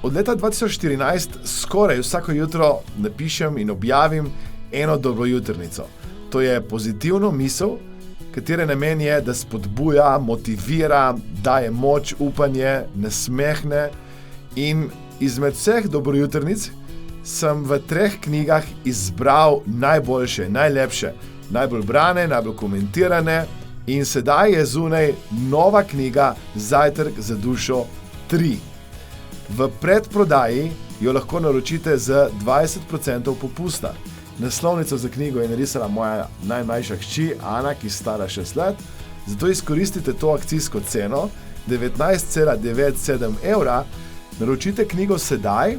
Od leta 2014 skoraj vsako jutro napišem in objavim eno dobrojutrnico. To je pozitivno misel, katere namen je, da spodbuja, motivira, daje moč, upanje, nasmehne. In izmed vseh dobrojutrnic sem v 3 knjigah izbral najboljše, najlepše, najbolj brane, najbolj komentirane. In sedaj je zunaj nova knjiga Zajtrk za dušo 3. V predprodaji jo lahko naročite z 20% popusta. Naslovnico za knjigo je narisala moja najmlajša hči Ana, ki je stara 6 let. Zato izkoristite to akcijsko ceno 19,97 evra. Naročite knjigo sedaj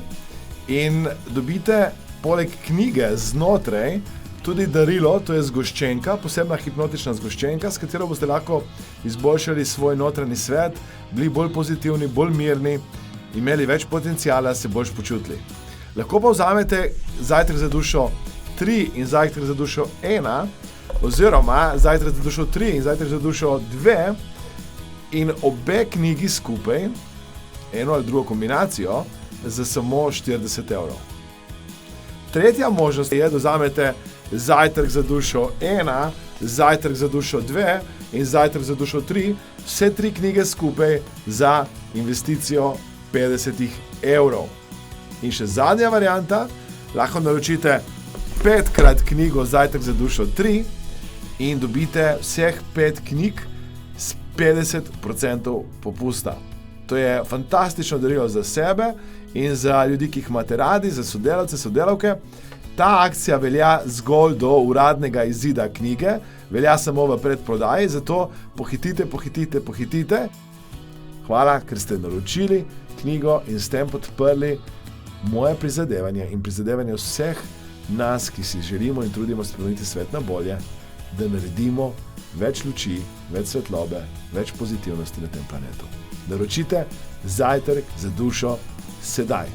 in dobite poleg knjige znotraj tudi darilo, to je zgoščenka, posebna hipnotična zgoščenka, s katero boste lahko izboljšali svoj notranji svet, bili bolj pozitivni, bolj mirni, imeli več potencijala, se boljš počutili. Lahko pa vzamete Zajtrk za dušo 3 in Zajtrk za dušo 1, oziroma Zajtrk za dušo 3 in Zajtrk za dušo 2 in obe knjigi skupaj, eno ali drugo kombinacijo, za samo 40 evrov. Tretja možnost je, da vzamete Zajtrk za dušo 1, Zajtrk za dušo 2 in Zajtrk za dušo 3, vse 3 knjige skupaj za investicijo 50 evrov. In še zadnja varianta, lahko naročite 5-krat knjigo Zajtrk za dušo 3 in dobite vseh 5 knjig s 50% popusta. To je fantastično darilo za sebe in za ljudi, ki jih imate radi, za sodelavce, sodelavke. Ta akcija velja zgolj do uradnega izida knjige, velja samo v predprodaji, zato pohitite. Hvala, ker ste naročili knjigo in s tem podprli moje prizadevanje in prizadevanje vseh nas, ki si želimo in trudimo spremeniti svet na bolje, da naredimo več luči, več svetlobe, več pozitivnosti na tem planetu. Naročite Zajtrk za dušo sedaj.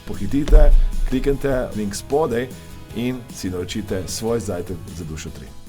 Pohitite, kliknite link spodaj in si naročite svoj Zajtrk za dušo 3.